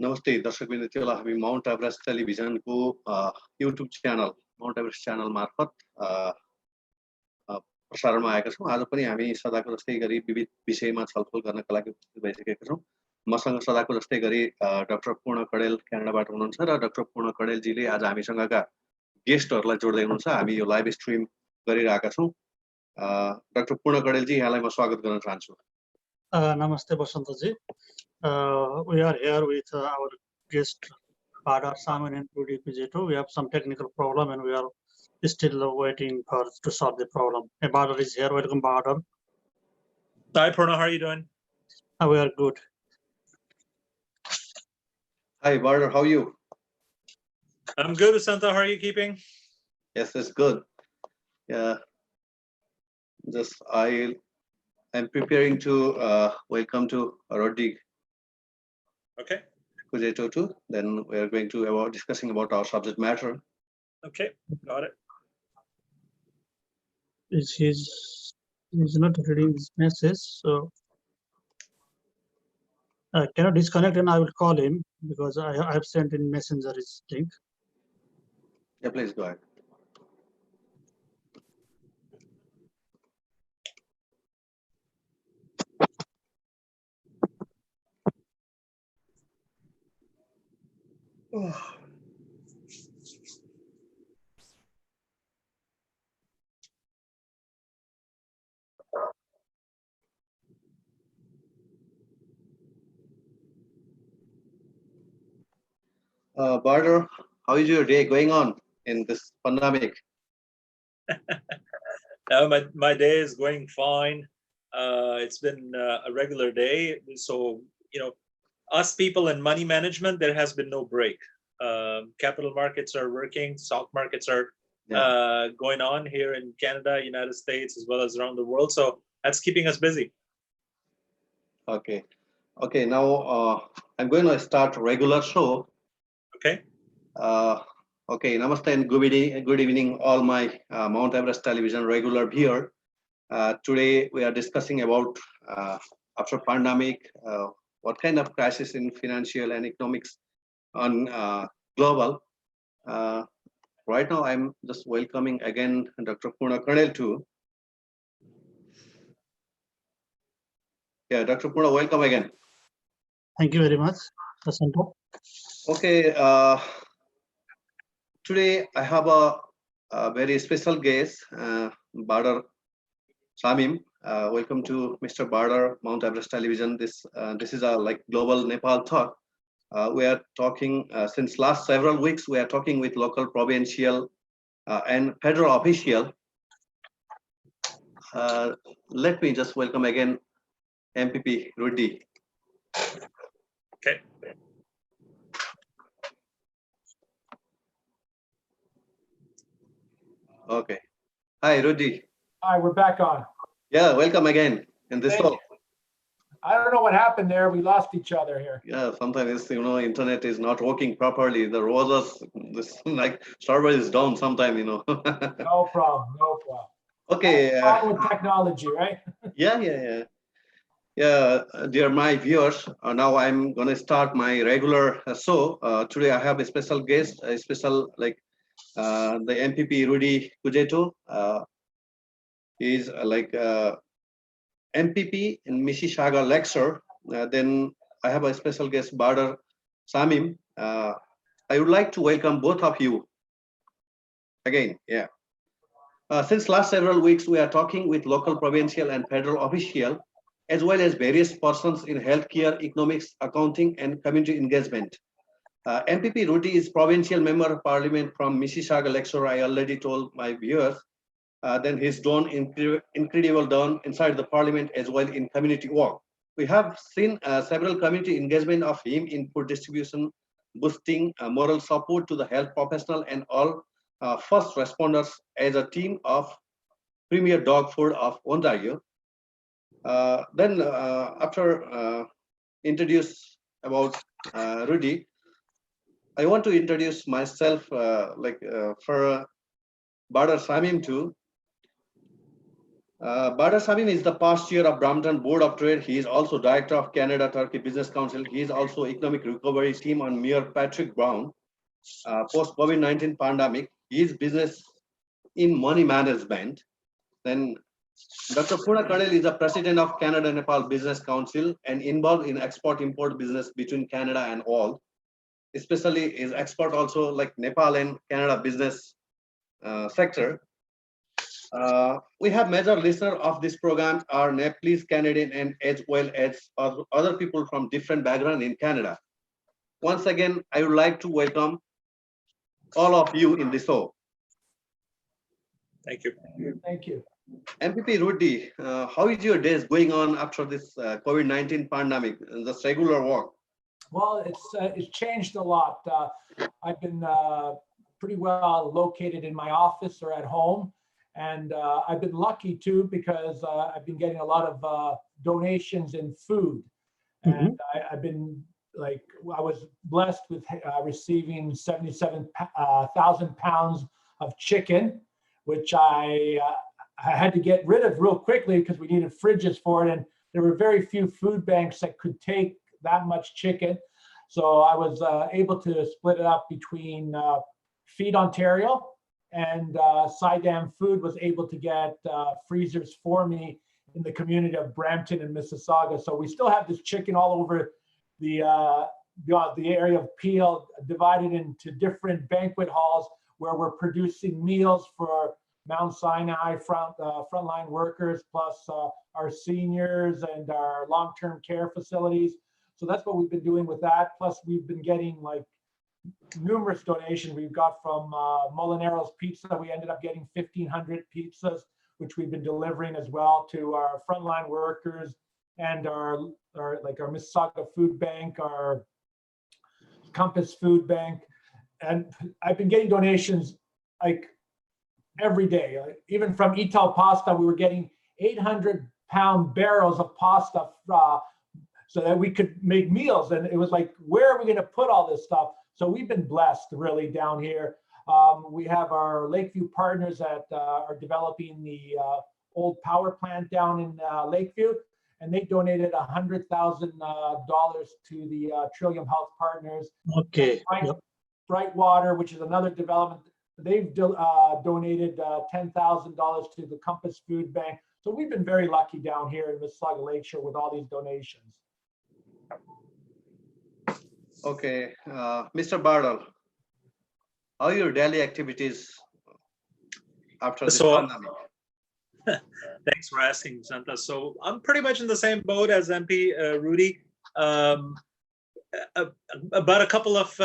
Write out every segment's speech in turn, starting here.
नमस्ते दर्शकवृन्द, त्यसलाई हामी माउन्ट एभरेस्ट टेलिभिजनको YouTube channel Mount Everest channel मार्फत प्रसारणमा आएका छौँ। आज पनि हामी सदाको जस्तै गरी विविध विषयमा छलफल गर्नका लागि उपस्थित भइसकेका छौँ। मसँग सदाको जस्तै गरी डाक्टर पूर्ण कडेल क्यानाडाबाट हुनुहुन्छ र डाक्टर पूर्ण कडेलजीले आज हामीसँगका गेस्टहरूलाई जोड्दै हुनुहुन्छ। हामी यो लाइभ स्ट्रिम गरिरहेका छौँ। डाक्टर पूर्ण कडेलजी, यहाँलाई म स्वागत गर्न चाहन्छु। Namaste Basantaji. We are here with our guest Badar Saman and Rudy Pijeto. We have some technical problem and we are still waiting to solve the problem. Hey, Badar is here. Welcome, Badar. Hi, Purna. How are you doing? We are good. Hi, Badar. How are you? I'm good, Basanta. How are you keeping? Yes, it's good. Yeah. I'm preparing to welcome to Roddy. Okay. Kujeto too. Then we are going to discussing about our subject matter. Okay, got it. He's not reading this message, so I cannot disconnect and I will call him because I have sent in messenger his link. Yeah, please go ahead. Badar, how is your day going on in this pandemic? My day is going fine. It's been a regular day. So, us people in money management, there has been no break. Capital markets are working, stock markets are going on here in Canada, United States, as well as around the world. So that's keeping us busy. Okay. Now I'm going to start a regular show. Okay. Okay. Namaste and good evening, all my Mount Everest television regular viewer. Today we are discussing about after pandemic, what kind of crisis in financial and economics on global. Right now, I'm just welcoming again Dr. Purna Kadel too. Yeah, Dr. Purna, welcome again. Thank you very much, Basanta. Okay, today I have a very special guest, Badar Samim. Welcome to Mr. Badar, Mount Everest Television. This is a global Nepal talk. We are talking since last several weeks. We are talking with local, provincial, and federal official. Let me just welcome again MPP Rudy. Okay. Okay. Hi, Rudy. Hi, we're back on. Yeah, welcome again in this talk. I don't know what happened there. We lost each other here. Yeah, sometimes internet is not working properly. The roses, this server is down sometime. No problem. No problem. Okay. That's the problem with technology, right? Yeah. Dear my viewers, now I'm gonna start my regular show. Today I have a special guest, a special the MPP Rudy Kujeto. He's MPP in Mississauga lecture. Then I have a special guest, Badar Samim. I would like to welcome both of you again. Yeah. Since last several weeks, we are talking with local, provincial, and federal officials, as well as various persons in healthcare, economics, accounting, and community engagement. MPP Rudy is provincial member of parliament from Mississauga lecture. I already told my viewers. Then he's done incredible done inside the parliament as well in community work. We have seen several community engagement of him in food distribution, boosting moral support to the health professional and all first responders as a team of Premier Dog Food of Ontario. Then after introduce about Rudy, I want to introduce myself for Badar Samim too. Badar Samim is the past chair of Brampton Board of Trade. He is also director of Canada-Turkey Business Council. He is also economic recovery team on Mayor Patrick Brown. Post COVID-19 pandemic, his business in money management. Then Dr. Puna Karnel is the president of Canada-Nepal Business Council and involved in export-import business between Canada and all. Especially is export also like Nepal and Canada business sector. We have major listeners of this program are Nepalese, Canadian, and as well as other people from different background in Canada. Once again, I would like to welcome all of you in this show. Thank you. Thank you. MPP Rudy, how is your days going on after this COVID-19 pandemic? Just regular work? Well, it's changed a lot. I've been pretty well located in my office or at home. And I've been lucky too, because I've been getting a lot of donations in food. And I've been I was blessed with receiving 77,000 pounds of chicken, which I had to get rid of real quickly because we needed fridges for it. And there were very few food banks that could take that much chicken. So I was able to split it up between Feed Ontario, and Sidam Food was able to get freezers for me in the community of Brampton and Mississauga. So we still have this chicken all over the area of Peel, divided into different banquet halls where we're producing meals for Mount Sinai frontline workers, plus our seniors and our long-term care facilities. So that's what we've been doing with that. Plus we've been getting like numerous donations we've got from Molinaro's Pizza. We ended up getting 1,500 pizzas, which we've been delivering as well to our frontline workers and our Mississauga Food Bank, our Compass Food Bank. And I've been getting donations like every day. Even from Ital Pasta, we were getting 800-pound barrels of pasta so that we could make meals. And it was like, where are we going to put all this stuff? So we've been blessed really down here. We have our Lakeview partners that are developing the old power plant down in Lakeview, and they donated $100,000 to the Trillium Health Partners. Okay. Brightwater, which is another development, they've donated $10,000 to the Compass Food Bank. So we've been very lucky down here in Mississauga Lakeshore with all these donations. Okay, Mr. Bardal, how are your daily activities after this pandemic? Thanks for asking, Basanta. So I'm pretty much in the same boat as MP Rudy. About a couple of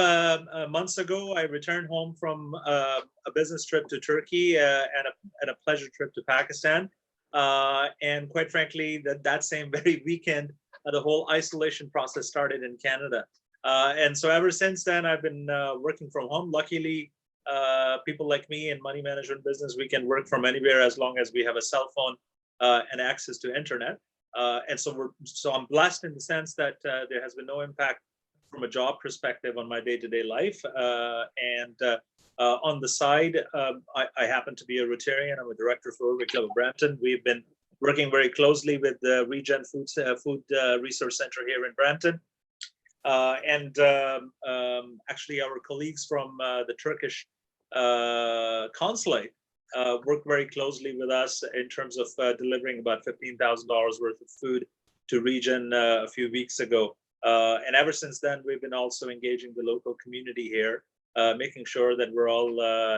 months ago, I returned home from a business trip to Turkey and a pleasure trip to Pakistan. And quite frankly, that same very weekend, the whole isolation process started in Canada. And so ever since then, I've been working from home. Luckily, people like me in money management business, we can work from anywhere as long as we have a cell phone and access to internet. And so I'm blessed in the sense that there has been no impact from a job perspective on my day-to-day life. On the side, I happen to be a Rotarian. I'm a director for Rotary Club of Brampton. We've been working very closely with the Regen Food Resource Center here in Brampton. Actually, our colleagues from the Turkish consulate work very closely with us in terms of delivering about $15,000 worth of food to Regen a few weeks ago. And ever since then, we've been also engaging the local community here, making sure that we're all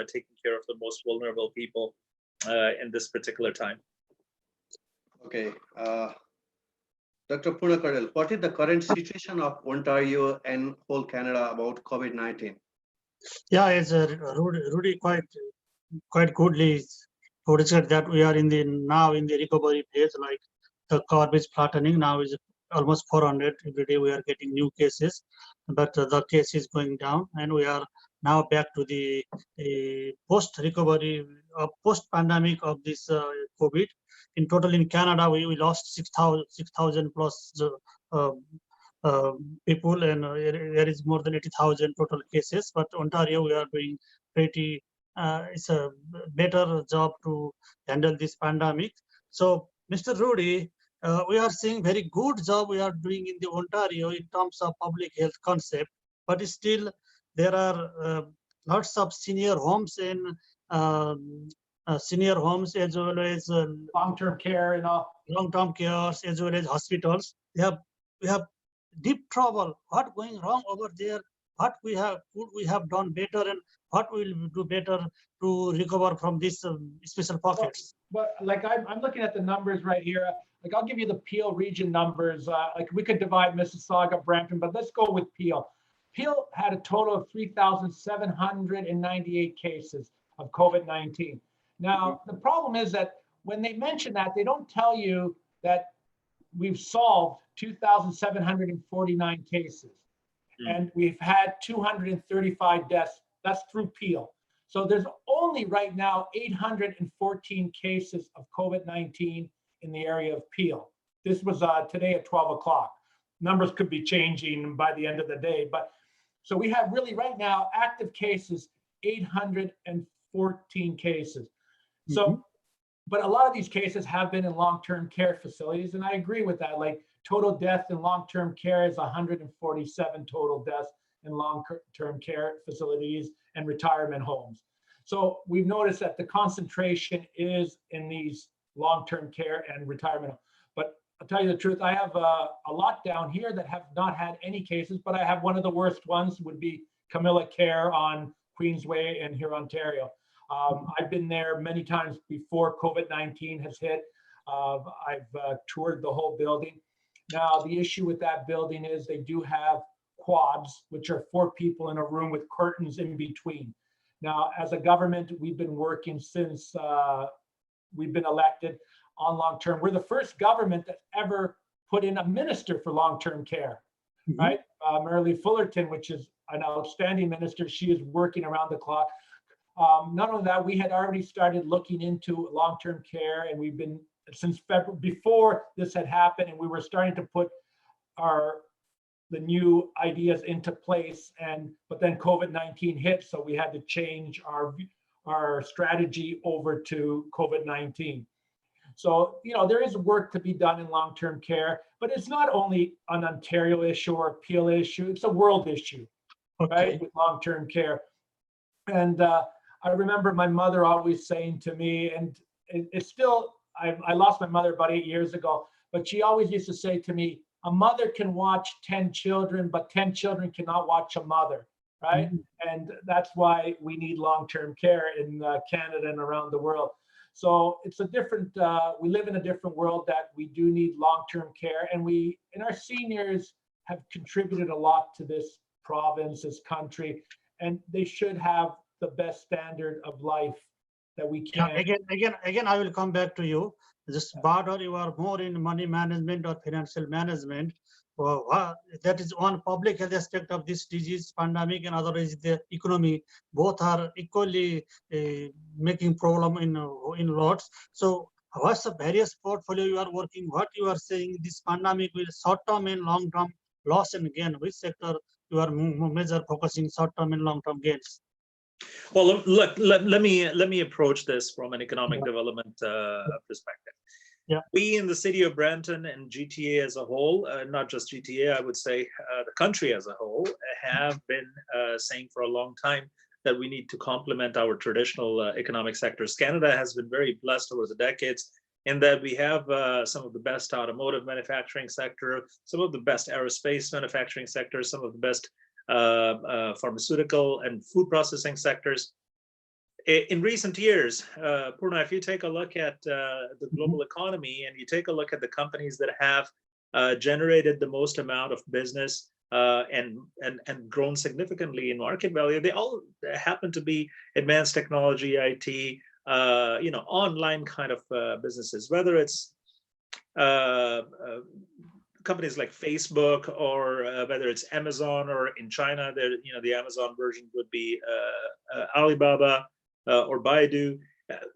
taking care of the most vulnerable people in this particular time. Okay. Dr. Puna Karnel, what is the current situation of Ontario and whole Canada about COVID-19? Yeah, it's Rudy quite goodly said that we are now in the recovery phase. Like the curve is flattening now, is almost 400 every day. We are getting new cases, but the case is going down, and we are now back to the post-recovery, post-pandemic of this COVID. In total, in Canada, we lost 6,000 plus people, and there is more than 80,000 total cases. But Ontario, we are doing pretty. It's a better job to handle this pandemic. So, Mr. Rudy, we are seeing very good job we are doing in the Ontario in terms of public health concept, but still there are lots of senior homes and senior homes as well as Long-term care and all. long-term cares as well as hospitals. We have deep trouble. What going wrong over there? What could we have done better, and what will we do better to recover from these special pockets? But like I'm looking at the numbers right here. Like I'll give you the Peel region numbers. Like we could divide Mississauga, Brampton, but let's go with Peel. Peel had a total of 3,798 cases of COVID-19. Now, the problem is that when they mention that, they don't tell you that we've solved 2,749 cases. And we've had 235 deaths. That's through Peel. So there's only right now 814 cases of COVID-19 in the area of Peel. This was today at 12 o'clock. Numbers could be changing by the end of the day, but so we have really right now active cases, 814 cases. So, but a lot of these cases have been in long-term care facilities, and I agree with that. Like total death in long-term care is 147 total deaths in long-term care facilities and retirement homes. So we've noticed that the concentration is in these long-term care and retirement. But I'll tell you the truth, I have a lot down here that have not had any cases, but I have one of the worst ones would be Camilla Care on Queensway in here, Ontario. I've been there many times before COVID-19 has hit. I've toured the whole building. Now, the issue with that building is they do have quads, which are 4 people in a room with curtains in between. Now, as a government, we've been working since we've been elected on long-term. We're the first government that ever put in a minister for long-term care, right? Marilee Fullerton, which is an outstanding minister. She is working around the clock. Not only that, we had already started looking into long-term care, and we've been since February, before this had happened, and we were starting to put the new ideas into place. But then COVID-19 hit, so we had to change our strategy over to COVID-19. So, you know, there is work to be done in long-term care, but it's not only an Ontario issue or a Peel issue, it's a world issue, right, with long-term care. And I remember my mother always saying to me, and it's still, I lost my mother about 8 years ago, but she always used to say to me, a mother can watch 10 children, but 10 children cannot watch a mother, right? And that's why we need long-term care in Canada and around the world. So it's a different, we live in a different world that we do need long-term care, and our seniors have contributed a lot to this province, this country, and they should have the best standard of life that we can. Again, I will come back to you. Just Badar, you are more in money management or financial management. That is one public health aspect of this disease pandemic, and other is the economy. Both are equally making problem in lots. So what's the various portfolio you are working? What you are saying this pandemic will short-term and long-term loss and gain? Which sector you are major focusing short-term and long-term gains? Well, look, let me approach this from an economic development perspective. Yeah. We in the city of Brampton and GTA as a whole, not just GTA, I would say the country as a whole, have been saying for a long time that we need to complement our traditional economic sectors. Canada has been very blessed over the decades in that we have some of the best automotive manufacturing sector, some of the best aerospace manufacturing sectors, some of the best pharmaceutical and food processing sectors. In recent years, Purna, if you take a look at the global economy and you take a look at the companies that have generated the most amount of business and grown significantly in market value, they all happen to be advanced technology, IT, online kind of businesses, whether it's companies like Facebook or whether it's Amazon, or in China, the Amazon version would be Alibaba or Baidu.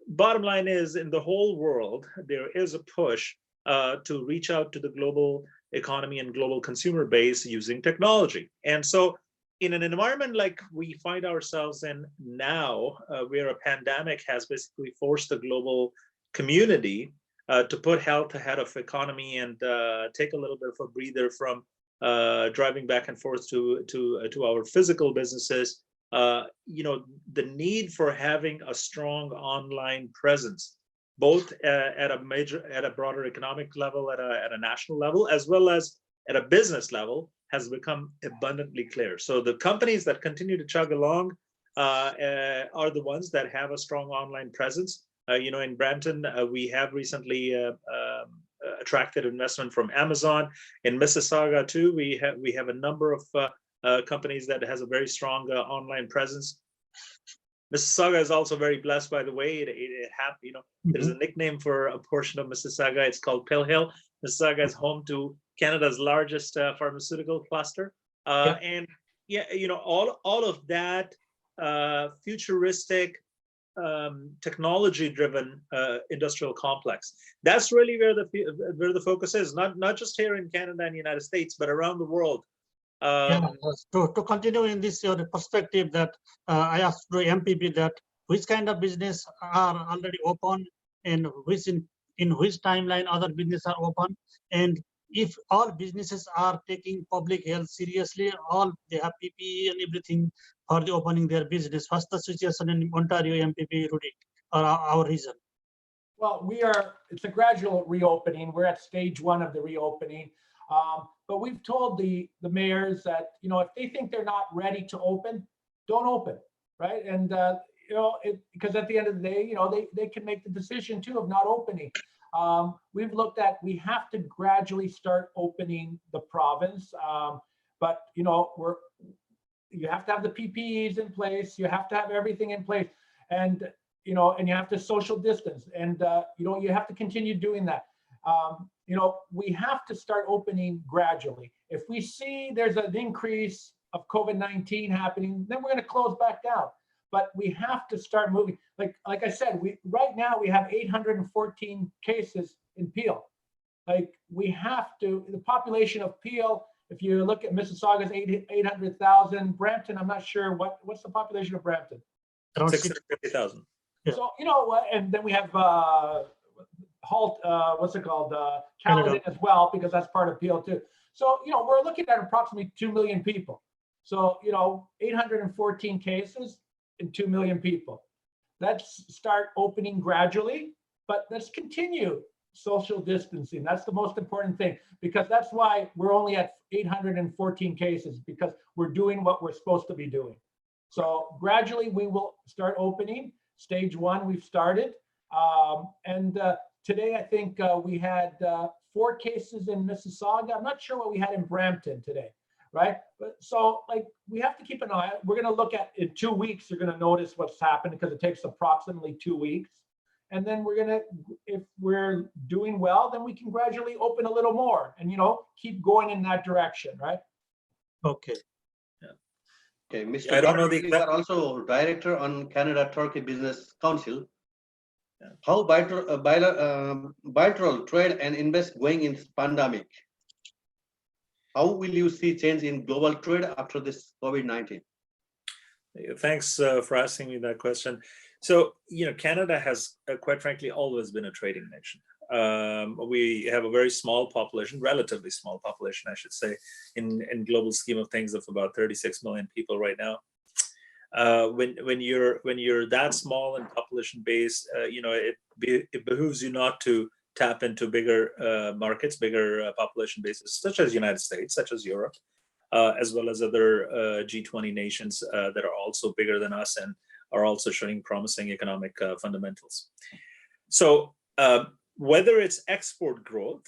Bottom line is, in the whole world, there is a push to reach out to the global economy and global consumer base using technology. And so in an environment like we find ourselves in now, where a pandemic has basically forced the global community to put health ahead of economy and take a little bit of a breather from driving back and forth to our physical businesses. The need for having a strong online presence, both at a broader economic level, at a national level, as well as at a business level, has become abundantly clear. So the companies that continue to chug along are the ones that have a strong online presence. In Brampton, we have recently attracted investment from Amazon. In Mississauga too, we have a number of companies that has a very strong online presence. Mississauga is also very blessed, by the way. There's a nickname for a portion of Mississauga. It's called Pill Hill. Mississauga is home to Canada's largest pharmaceutical cluster, and all of that futuristic, technology-driven industrial complex. That's really where the focus is. Not just here in Canada and the United States, but around the world. To continue in this perspective, that I asked the MPP that which kind of business are already open and in which timeline other businesses are open, and if all businesses are taking public health seriously, all they have PPE and everything for the opening their business. What's the situation in Ontario, MPP Rudy, or our region? Well, it's a gradual reopening. We're at stage 1 of the reopening. But we've told the mayors that, if they think they're not ready to open, don't open, right? And, because at the end of the day, they can make the decision too of not opening. We've looked at, we have to gradually start opening the province. But, you have to have the PPEs in place. You have to have everything in place. And, and you have to social distance. And, you have to continue doing that. We have to start opening gradually. If we see there's an increase of COVID-19 happening, then we're going to close back down. But we have to start moving. Like I said, right now we have 814 cases in Peel. We have to, the population of Peel, if you look at Mississauga's 800,000, Brampton, I'm not sure what's the population of Brampton? Around 650,000. Yeah. So, and then we have Caledon as well, because that's part of Peel too. So, we're looking at approximately 2 million people. So, 814 cases and 2 million people. Let's start opening gradually, but let's continue social distancing. That's the most important thing, because that's why we're only at 814 cases, because we're doing what we're supposed to be doing. So gradually we will start opening. Stage 1, we've started. Today, I think we had 4 cases in Mississauga. I'm not sure what we had in Brampton today, right? But so we have to keep an eye. We're going to look at in 2 weeks. You're going to notice what's happened, because it takes approximately 2 weeks. And then we're going to, if we're doing well, then we can gradually open a little more and, keep going in that direction, right? Okay. Okay, Mr. I don't know Karki, you are also director on Canada-Turkey Business Council. How bilateral trade and invest going in this pandemic? How will you see change in global trade after this COVID-19? Thanks for asking me that question. So, Canada has, quite frankly, always been a trading nation. We have a very small population, relatively small population, I should say, in global scheme of things, of about 36 million people right now. When you're that small in population base, it behooves you not to tap into bigger markets, bigger population bases, such as United States, such as Europe, as well as other G20 nations that are also bigger than us and are also showing promising economic fundamentals. So whether it's export growth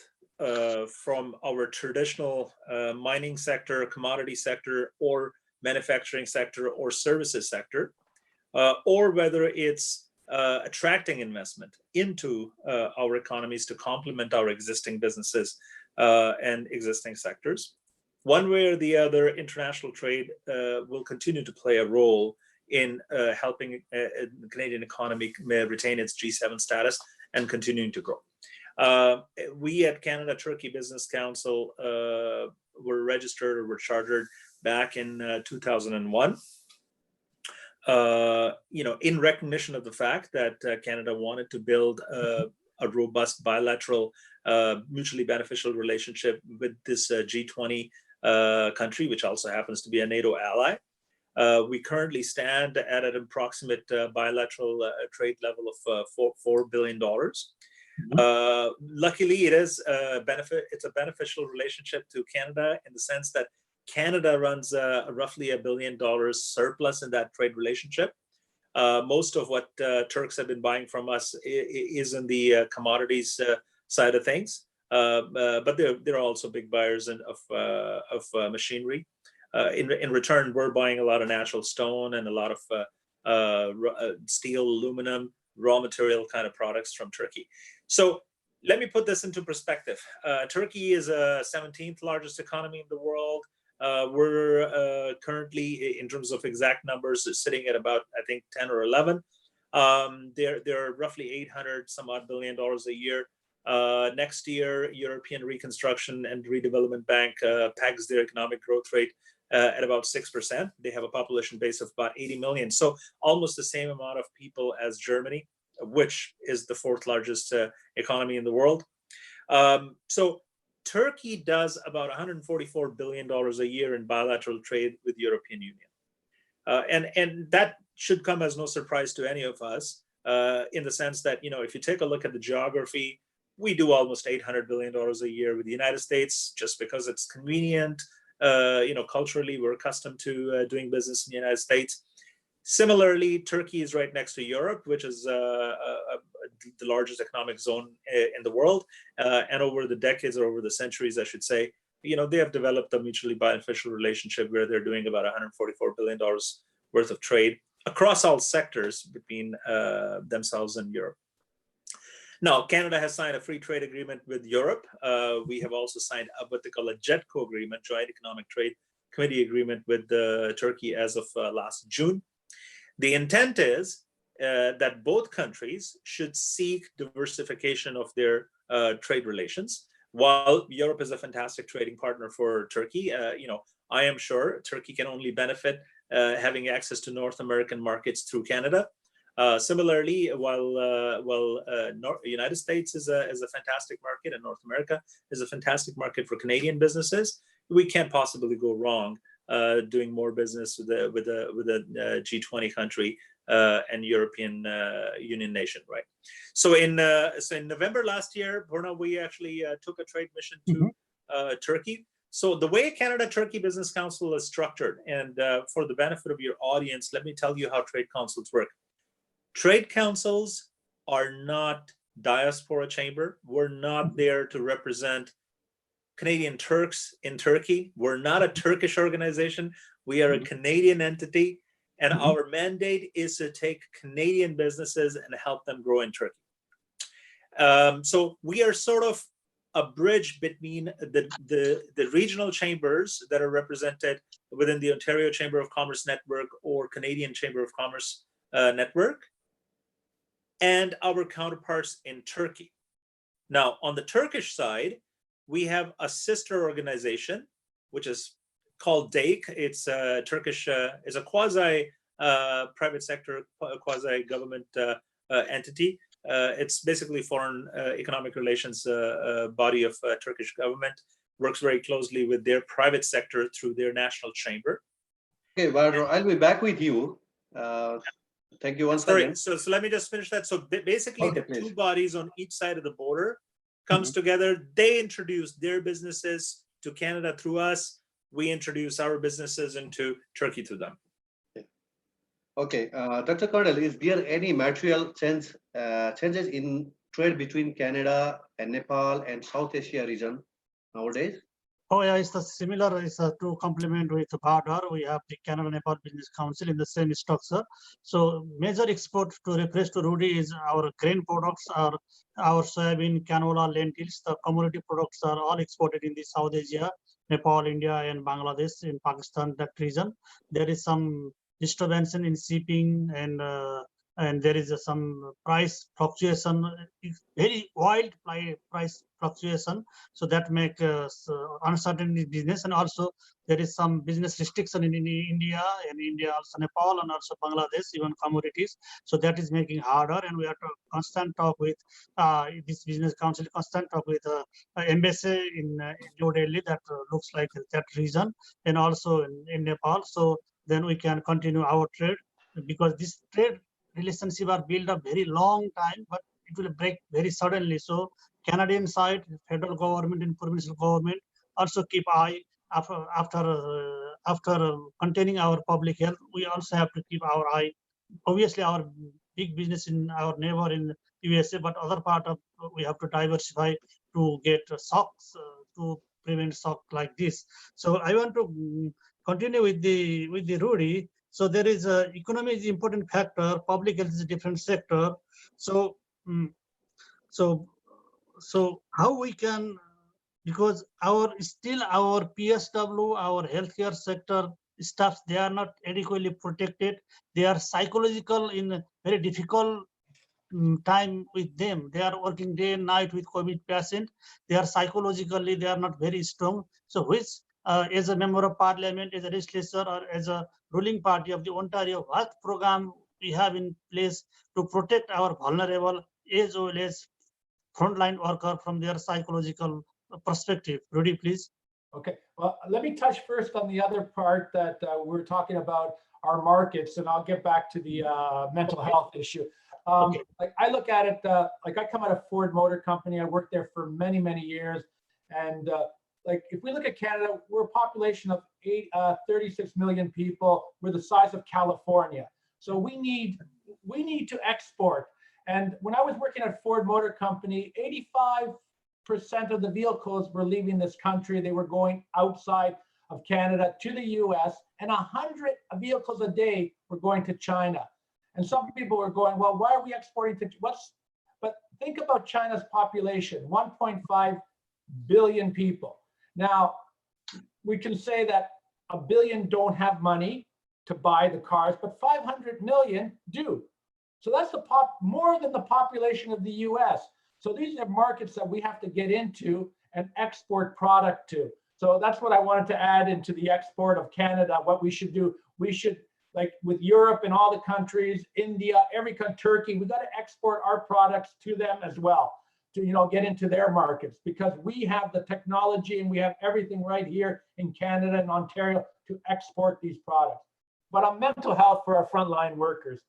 from our traditional mining sector, commodity sector, or manufacturing sector or services sector, or whether it's attracting investment into our economies to complement our existing businesses and existing sectors. One way or the other, international trade will continue to play a role in helping the Canadian economy retain its G7 status and continuing to grow. We at Canada-Turkey Business Council were registered or were chartered back in 2001, in recognition of the fact that Canada wanted to build a robust bilateral, mutually beneficial relationship with this G20 country, which also happens to be a NATO ally. We currently stand at an approximate bilateral trade level of $4 billion. Luckily, it's a beneficial relationship to Canada in the sense that Canada runs roughly $1 billion surplus in that trade relationship. Most of what Turks have been buying from us is in the commodities side of things, but they're also big buyers of machinery. In return, we're buying a lot of natural stone and a lot of steel, aluminum, raw material kind of products from Turkey. So let me put this into perspective. Turkey is a 17th largest economy in the world. We're currently, in terms of exact numbers, sitting at about, I think, 10 or 11. They're roughly 800 some odd billion dollars a year. Next year, European Reconstruction and Redevelopment Bank pegs their economic growth rate at about 6%. They have a population base of about 80 million. So almost the same amount of people as Germany, which is the 4th largest economy in the world. So Turkey does about $144 billion a year in bilateral trade with the European Union. And that should come as no surprise to any of us, in the sense that, if you take a look at the geography, we do almost $800 billion a year with the United States just because it's convenient. Culturally, we're accustomed to doing business in the United States. Similarly, Turkey is right next to Europe, which is the largest economic zone in the world. And over the decades, or over the centuries, I should say, they have developed a mutually beneficial relationship where they're doing about $144 billion worth of trade across all sectors between themselves and Europe. Now, Canada has signed a free trade agreement with Europe. We have also signed what they call a JETCO agreement, Joint Economic Trade Committee agreement with Turkey as of last June. The intent is that both countries should seek diversification of their trade relations. While Europe is a fantastic trading partner for Turkey, I am sure Turkey can only benefit having access to North American markets through Canada. Similarly, while the United States is a fantastic market and North America is a fantastic market for Canadian businesses, we can't possibly go wrong doing more business with a G20 country and European Union nation, right? So in November last year, Purna, we actually took a trade mission to Turkey. So the way Canada-Turkey Business Council is structured, and for the benefit of your audience, let me tell you how trade councils work. Trade councils are not diaspora chamber. We're not there to represent Canadian Turks in Turkey. We're not a Turkish organization. We are a Canadian entity, and our mandate is to take Canadian businesses and help them grow in Turkey. So we are sort of a bridge between the regional chambers that are represented within the Ontario Chamber of Commerce Network or Canadian Chamber of Commerce Network, and our counterparts in Turkey. Now, on the Turkish side, we have a sister organization, which is called DEIK. It's a Turkish, is a quasi private sector, quasi government entity. It's basically foreign economic relations body of Turkish government, works very closely with their private sector through their national chamber. Okay, Badr, I'll be back with you. Thank you once again. So let me just finish that. So basically, Okay, the please. two bodies on each side of the border comes together. They introduce their businesses to Canada through us. We introduce our businesses into Turkey to them. Okay, Dr. Colonel, is there any material changes in trade between Canada and Nepal and South Asia region nowadays? Oh yeah, it's similar. It's to complement with Badr. We have the Canada-Nepal Business Council in the same structure. So major export to refresh to Rudy is our grain products, our soybean, canola, lentils. The commodity products are all exported in the South Asia, Nepal, India, and Bangladesh, in Pakistan, that region. There is some disturbance in shipping and and there is some price fluctuation, very wild price fluctuation. So that make uncertain in business, and also there is some business restriction in India, and India also Nepal, and also Bangladesh, even commodities. So that is making harder, and we have to constant talk with this business council, constant talk with embassy in New Delhi, that looks like that region, and also in Nepal. So then we can continue our trade, because this trade relationship are built up very long time, but it will break very suddenly. So Canadian side, federal government and provincial government also keep eye after containing our public health. We also have to keep our eye. Obviously, our big business in our neighbor in USA, but other part of we have to diversify to get shocks, to prevent shock like this. So I want to continue with the Rudy. So there is economy is important factor, public health is a different sector. So so how we can, because our PSW, our healthcare sector staffs, they are not adequately protected. They are psychological in a very difficult time with them. They are working day and night with COVID patient. They are psychologically, they are not very strong. So which, as a member of parliament, as a legislature, or as a ruling party of the Ontario, what program we have in place to protect our vulnerable as well as frontline worker from their psychological perspective? Rudy, please. Okay, well, let me touch first on the other part that we're talking about, our markets, and I'll get back to the mental health issue. Okay. Like I look at it, like I come out of Ford Motor Company. I worked there for many, many years. And like if we look at Canada, we're a population of 36 million people. We're the size of California. So we need to export. And when I was working at Ford Motor Company, 85% of the vehicles were leaving this country. They were going outside of Canada to the US, and 100 vehicles a day were going to China. And some people were going, well, why are we exporting to but think about China's population, 1.5 billion people. Now, we can say that 1 billion don't have money to buy the cars, but 500 million do. So that's more than the population of the US. So these are markets that we have to get into and export product to. So that's what I wanted to add into the export of Canada. What we should do, we should, like with Europe and all the countries, India, every country, Turkey, we got to export our products to them as well, to get into their markets, because we have the technology and we have everything right here in Canada and Ontario to export these products. But on mental health for our frontline workers,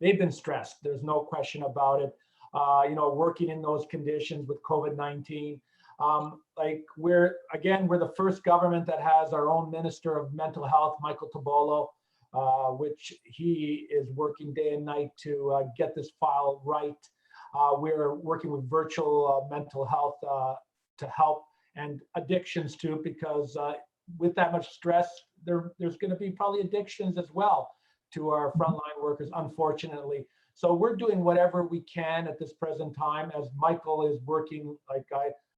they've been stressed. There's no question about it. Working in those conditions with COVID-19. Like we're the first government that has our own Minister of Mental Health, Michael Tobolo, which he is working day and night to get this file right. We're working with virtual mental health to help, and addictions too, because with that much stress, there's going to be probably addictions as well to our frontline workers, unfortunately. So we're doing whatever we can at this present time, as Michael is working. Like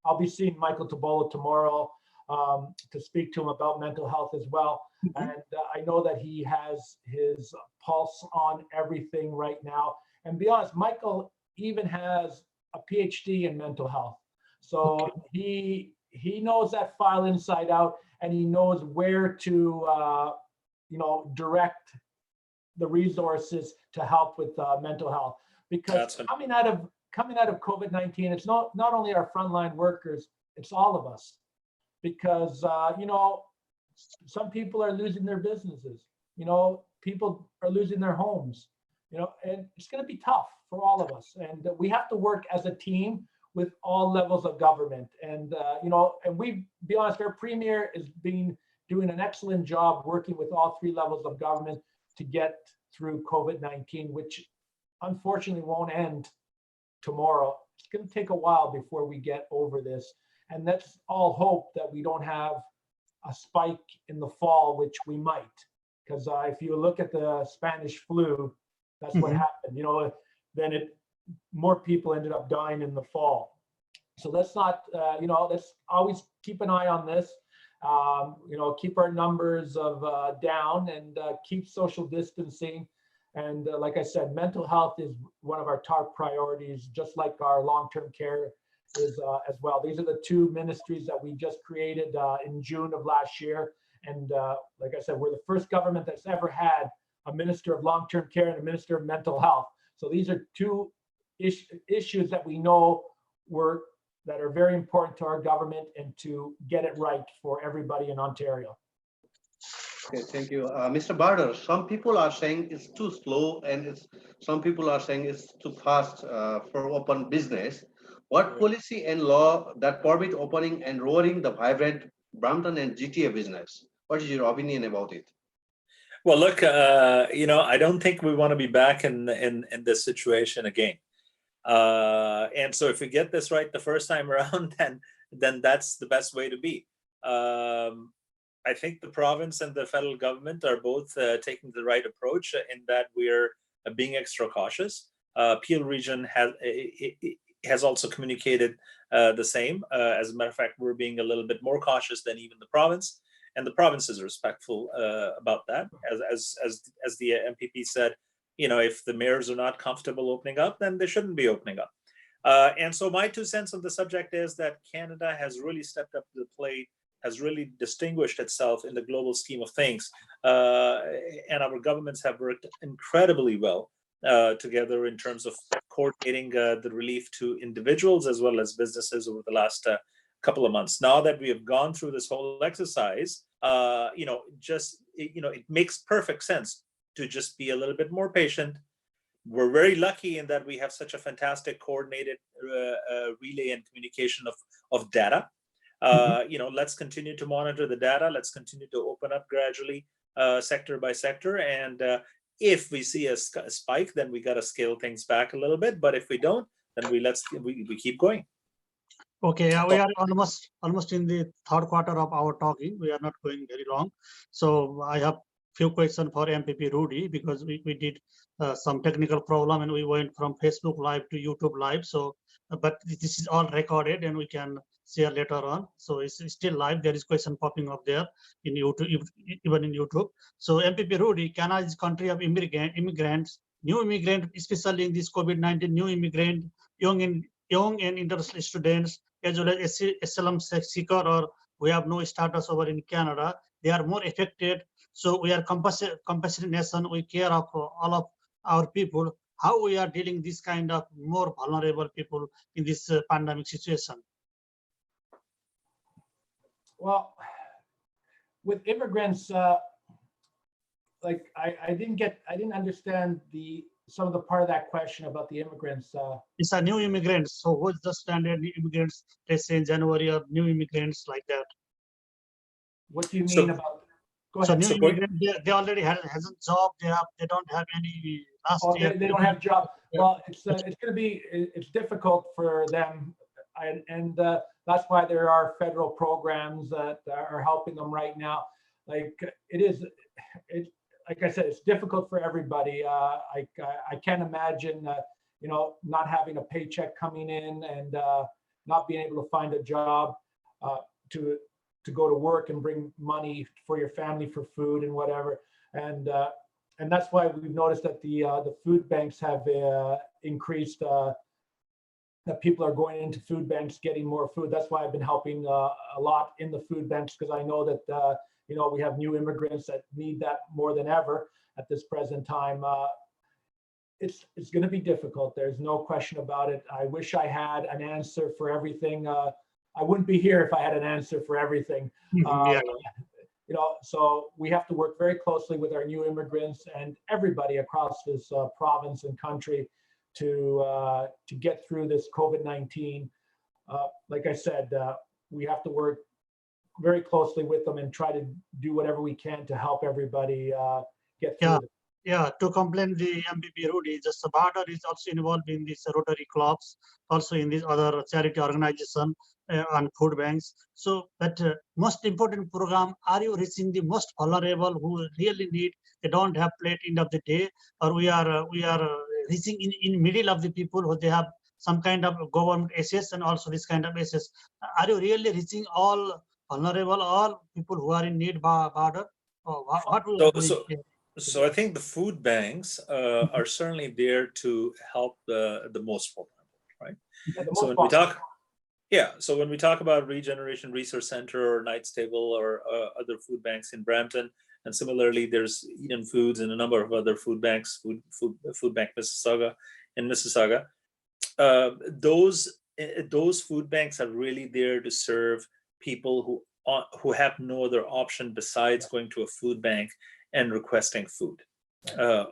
I'll be seeing Michael Tobolo tomorrow to speak to him about mental health as well. And I know that he has his pulse on everything right now. And be honest, Michael even has a PhD in mental health. So he knows that file inside out, and he knows where to direct the resources to help with mental health. Because coming out of COVID-19, it's not only our frontline workers, it's all of us. Because some people are losing their businesses, people are losing their homes, and it's going to be tough for all of us. And we have to work as a team with all levels of government. And and we, be honest, our premier is doing an excellent job working with all three levels of government to get through COVID-19, which unfortunately won't end tomorrow. It's going to take a while before we get over this. And let's all hope that we don't have a spike in the fall, which we might. Because if you look at the Spanish flu, that's what happened. Then more people ended up dying in the fall. So let's not, let's always keep an eye on this. Keep our numbers of down, and keep social distancing. And like I said, mental health is one of our top priorities, just like our long-term care is as well. These are the two ministries that we just created in June of last year. And like I said, we're the first government that's ever had a minister of long-term care and a minister of mental health. So these are two issues that we know that are very important to our government and to get it right for everybody in Ontario. Okay, thank you. Mr. Barder, some people are saying it's too slow and some people are saying it's too fast for open business. What policy and law that permit opening and roaring the vibrant Brampton and GTA business? What is your opinion about it? Well, look, I don't think we want to be back in this situation again. And so if we get this right the first time around, then that's the best way to be. I think the province and the federal government are both taking the right approach in that we're being extra cautious. Peel region has also communicated the same. As a matter of fact, we're being a little bit more cautious than even the province, and the province is respectful about that. As the MPP said, if the mayors are not comfortable opening up, then they shouldn't be opening up. And so my 2 cents on the subject is that Canada has really stepped up to the plate, has really distinguished itself in the global scheme of things. And our governments have worked incredibly well together in terms of coordinating the relief to individuals as well as businesses over the last couple of months. Now that we have gone through this whole exercise, it makes perfect sense to just be a little bit more patient. We're very lucky in that we have such a fantastic coordinated relay and communication of data. Let's continue to monitor the data. Let's continue to open up gradually, sector by sector. And if we see a spike, then we got to scale things back a little bit. But if we don't, then we keep going. Okay, we are almost in the third quarter of our talking. We are not going very long. So I have few questions for MPP Rudy, because we did some technical problem and we went from Facebook Live to YouTube Live. So, but this is all recorded and we can share later on. So it's still live. There is question popping up there in YouTube, even in YouTube. So MPP Rudy, Canada is country of immigrants, new immigrant, especially in this COVID-19, new immigrant, young and international students, as well as asylum seeker, or we have no status over in Canada. They are more affected. So we are compassionate nation. We care of all of our people. How we are dealing this kind of more vulnerable people in this pandemic situation? Well, with immigrants, like I didn't understand some of the part of that question about the immigrants. It's a new immigrants. So what's the standard new immigrants? Let's say in January, or new immigrants like that. What do you mean about? Go ahead. So new immigrants, they already has a job. They don't have any last year. They don't have job. Well, it's going to be difficult for them, and that's why there are federal programs that are helping them right now. Like like I said, it's difficult for everybody. I can't imagine, not having a paycheck coming in and not being able to find a job to go to work and bring money for your family for food and whatever. And that's why we've noticed that the food banks have increased. That people are going into food banks getting more food. That's why I've been helping a lot in the food banks, because I know that we have new immigrants that need that more than ever at this present time. It's going to be difficult. There's no question about it. I wish I had an answer for everything. I wouldn't be here if I had an answer for everything. Yeah. So we have to work very closely with our new immigrants and everybody across this province and country to get through this COVID-19. Like I said, we have to work very closely with them and try to do whatever we can to help everybody get through it. Yeah, to complement the MPP Rudy, just the Barder is also involved in these Rotary clubs, also in these other charity organization and food banks. So that most important program, are you reaching the most vulnerable who really need, they don't have plate end of the day, or we are reaching in middle of the people who they have some kind of government assets and also this kind of assets. Are you really reaching all vulnerable, all people who are in need, Barder? Or what will So I think the food banks are certainly there to help the most vulnerable, right? Yeah, the So most when we vulnerable. talk, yeah, so when we talk about Regeneration Resource Center or Knight's Table or other food banks in Brampton, and similarly, there's Eden Foods and a number of other food banks, food bank Mississauga in Mississauga. Those food banks are really there to serve people who have no other option besides going to a food bank and requesting food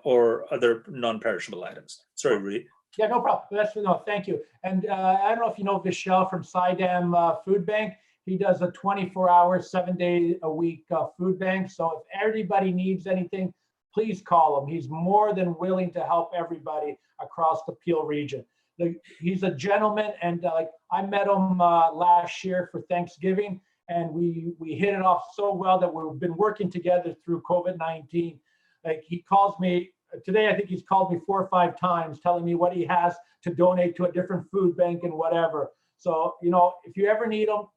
or other non-perishable items. Sorry, Rudy. Yeah, no problem. No, thank you. And I don't know if you know Vishal from Sidam Food Bank. He does a 24-hour, 7-day-a-week food bank. So if everybody needs anything, please call him. He's more than willing to help everybody across the Peel region. He's a gentleman, and I met him last year for Thanksgiving, and we hit it off so well that we've been working together through COVID-19. Like, he calls me today, I think he's called me 4 or 5 times telling me what he has to donate to a different food bank and whatever. So, if you ever need him,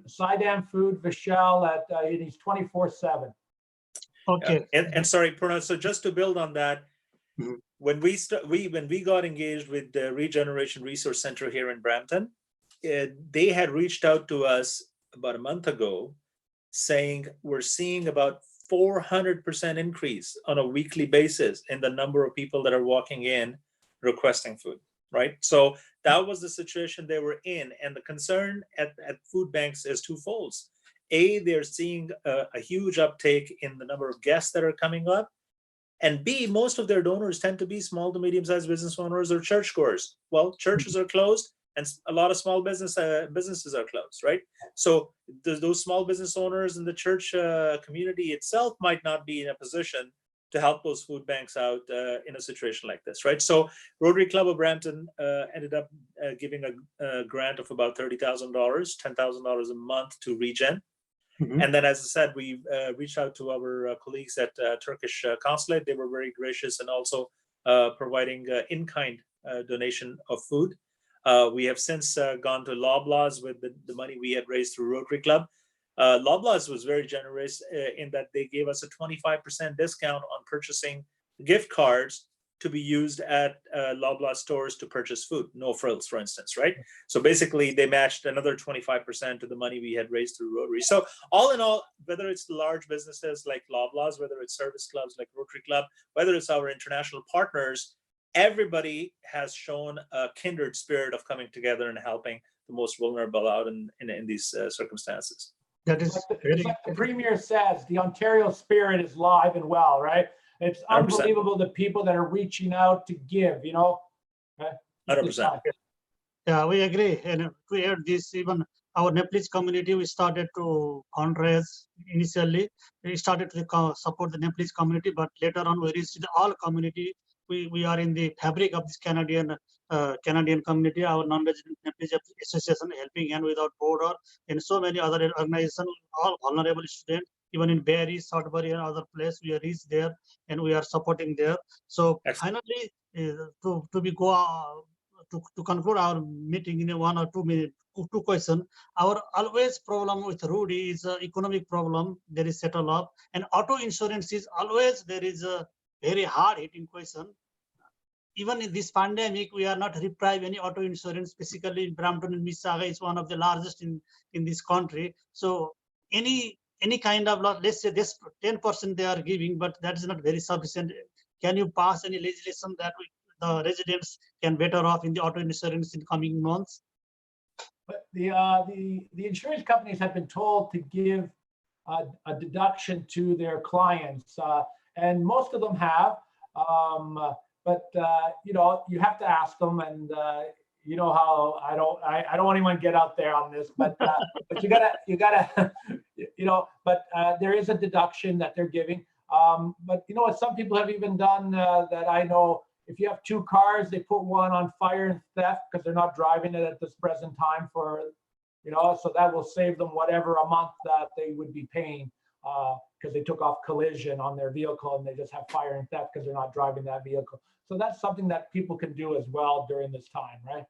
Sidam Food, Vishal, he's 24/7. Okay. And sorry, Purna, so just to build on that, when we got engaged with the Regeneration Resource Center here in Brampton, they had reached out to us about a month ago saying we're seeing about 400% increase on a weekly basis in the number of people that are walking in requesting food, right? So that was the situation they were in. And the concern at food banks is twofold. A, they're seeing a huge uptake in the number of guests that are coming up. And B, most of their donors tend to be small to medium-sized business owners or churchgoers. Well, churches are closed and a lot of small businesses are closed, right? So those small business owners in the church community itself might not be in a position to help those food banks out in a situation like this, right? So Rotary Club of Brampton ended up giving a grant of about $30,000, $10,000 a month to Regen. And then, as I said, we reached out to our colleagues at Turkish consulate. They were very gracious and also providing in-kind donation of food. We have since gone to Loblaws with the money we had raised through Rotary Club. Loblaws was very generous in that they gave us a 25% discount on purchasing gift cards to be used at Loblaw stores to purchase food, no frills, for instance, right? So basically, they matched another 25% to the money we had raised through Rotary. So all in all, whether it's the large businesses like Loblaws, whether it's service clubs like Rotary Club, whether it's our international partners, everybody has shown a kindred spirit of coming together and helping the most vulnerable out in these circumstances. That is It's like the Premier says, the Ontario spirit is live and well, right? It's 100%. unbelievable the people that are reaching out to give, 100%. Yeah, we agree. And to add this, even our Nepalese community, we started to fundraise initially. We started to support the Nepalese community, but later on we reached the all community. We are in the fabric of this Canadian community. Our non-resident Nepalese association, Helping Hand Without Border, and so many other organizations, all vulnerable students. Even in Barrie, Sudbury, and other places, we are reached there, and we are supporting there. So finally, to conclude our meeting in 1 or 2 minutes, 2 questions. Our always problem with Rudy is economic problem. There is settle up, and auto insurance is always there is a very hard hitting question. Even in this pandemic, we are not deprived any auto insurance. Basically, Brampton and Mississauga is one of the largest in this country. So any kind of, let's say this 10% they are giving, but that is not very sufficient. Can you pass any legislation that the residents can better off in the auto insurance in coming months? But the insurance companies have been told to give a deduction to their clients, and most of them have. But you have to ask them, and you know how I don't want anyone to get out there on this, but but you gotta but there is a deduction that they're giving. But what some people have even done that I know, if you have 2 cars, they put one on fire and theft because they're not driving it at this present time so that will save them whatever a month that they would be paying because they took off collision on their vehicle and they just have fire and theft because they're not driving that vehicle. So that's something that people can do as well during this time, right?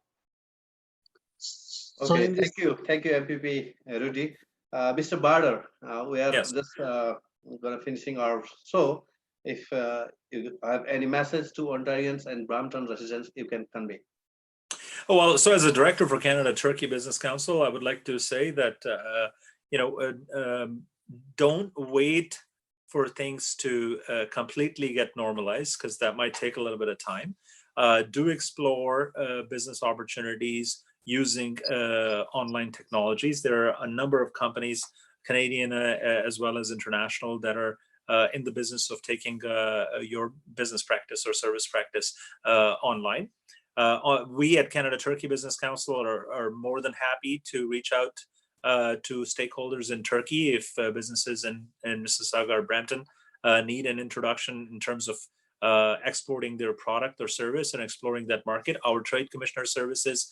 Okay, thank you, MPP Rudy. Mr. Barder, we are just going to finishing our show. If you have any message to Ontarians and Brampton residents, you can convey. Oh, well, so as a director for Canada-Turkey Business Council, I would like to say that, don't wait for things to completely get normalized, because that might take a little bit of time. Do explore business opportunities using online technologies. There are a number of companies, Canadian as well as international, that are in the business of taking your business practice or service practice online. We at Canada-Turkey Business Council are more than happy to reach out to stakeholders in Turkey if businesses in Mississauga or Brampton need an introduction in terms of exporting their product or service and exploring that market. Our trade commissioner services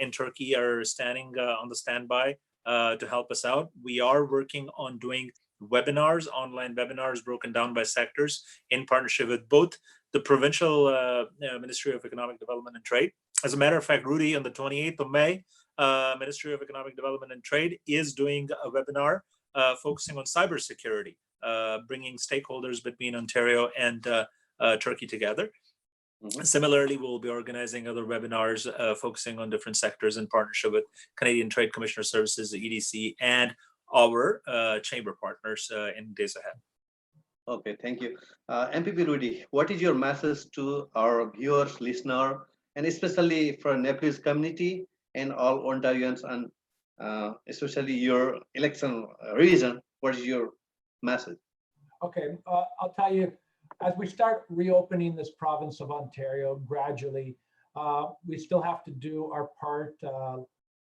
in Turkey are standing on the standby to help us out. We are working on doing webinars, online webinars broken down by sectors in partnership with both the provincial Ministry of Economic Development and Trade. As a matter of fact, Rudy, on the 28th of May, Ministry of Economic Development and Trade is doing a webinar focusing on cybersecurity, bringing stakeholders between Ontario and Turkey together. Mm-hmm. Similarly, we'll be organizing other webinars focusing on different sectors in partnership with Canadian Trade Commissioner Services, the EDC, and our chamber partners in days ahead. Okay, thank you. MPP Rudy, what is your message to our viewers, listener, and especially for Nepalese community and all Ontarians, and especially your election region? What is your message? Okay, I'll tell you, as we start reopening this province of Ontario gradually, we still have to do our part,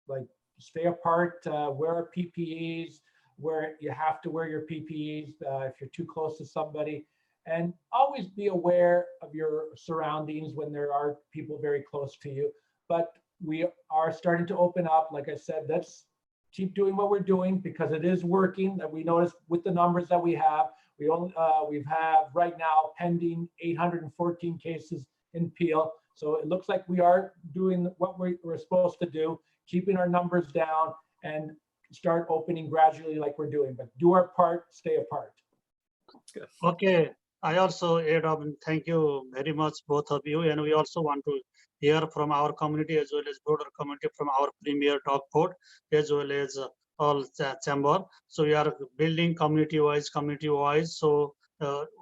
like stay apart, wear our PPEs, where you have to wear your PPEs if you're too close to somebody, and always be aware of your surroundings when there are people very close to you. But we are starting to open up. Like I said, let's keep doing what we're doing because it is working. That we noticed with the numbers that we have. We've have right now pending 814 cases in Peel. So it looks like we are doing what we're supposed to do, keeping our numbers down and start opening gradually like we're doing, but do our part, stay apart. Okay, I also add up and thank you very much, both of you. And we also want to hear from our community as well as broader community from our premier dog board, as well as all chamber. So we are building community-wise. So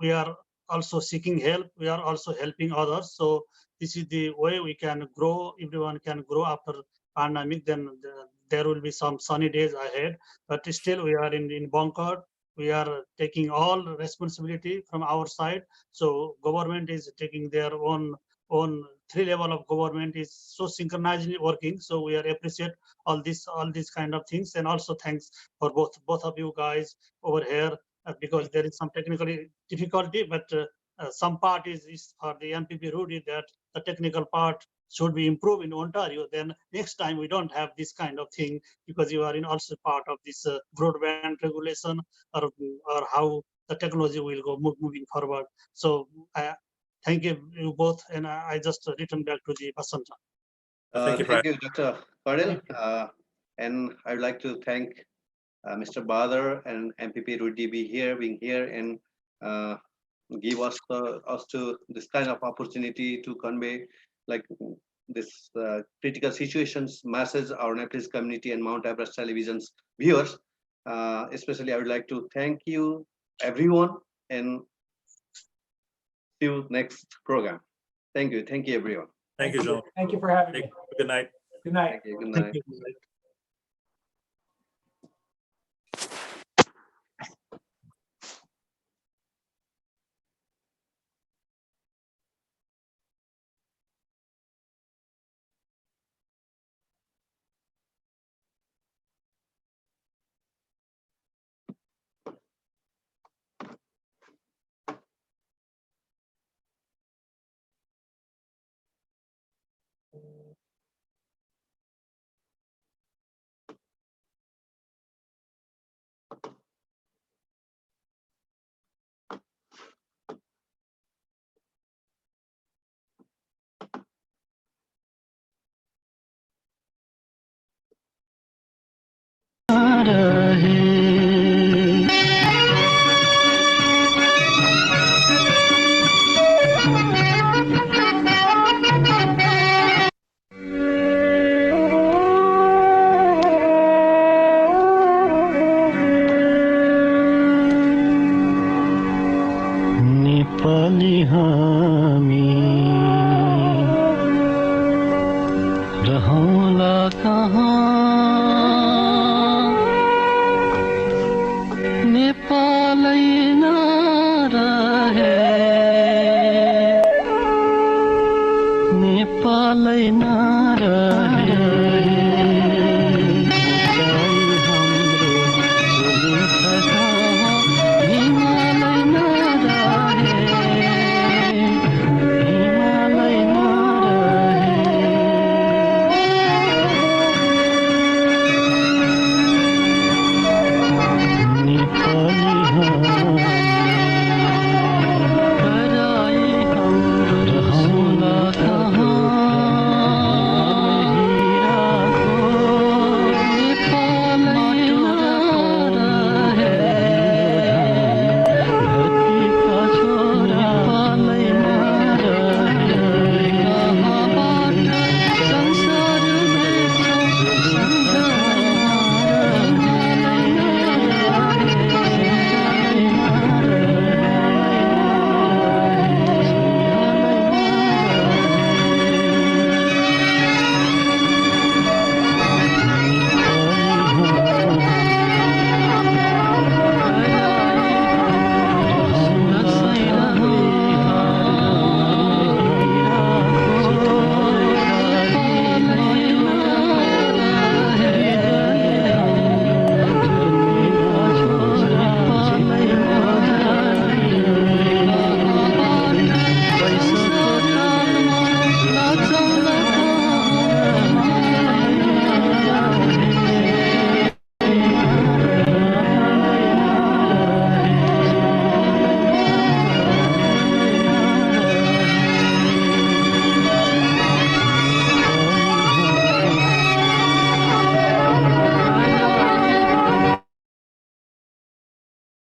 we are also seeking help. We are also helping others. So this is the way we can grow. Everyone can grow after pandemic. Then there will be some sunny days ahead. But still, we are in bunker. We are taking all responsibility from our side. So government is taking their own three level of government is so synchronizedly working. So we are appreciate all these kind of things, and also thanks for both of you guys over here because there is some technical difficulty, but some part is for the MPP Rudy that the technical part should be improved in Ontario. Then next time we don't have this kind of thing because you are in also part of this broadband regulation or how the technology will go moving forward. So thank you both, and I just return back to the Basanta. Thank you, Dr. Pardel. And I would like to thank Mr. Badar and MPP Rudy being here and give us to this kind of opportunity to convey like this critical situations message our Nepalese community and Mount Everest Television's viewers. Especially, I would like to thank you, everyone, and see you next program. Thank you, everyone. Thank you, John. Thank you for having me. Good night. Good night. Thank you. Good night. Thank you. नेपालै नरहे उचाइ हाम्रो जुलुस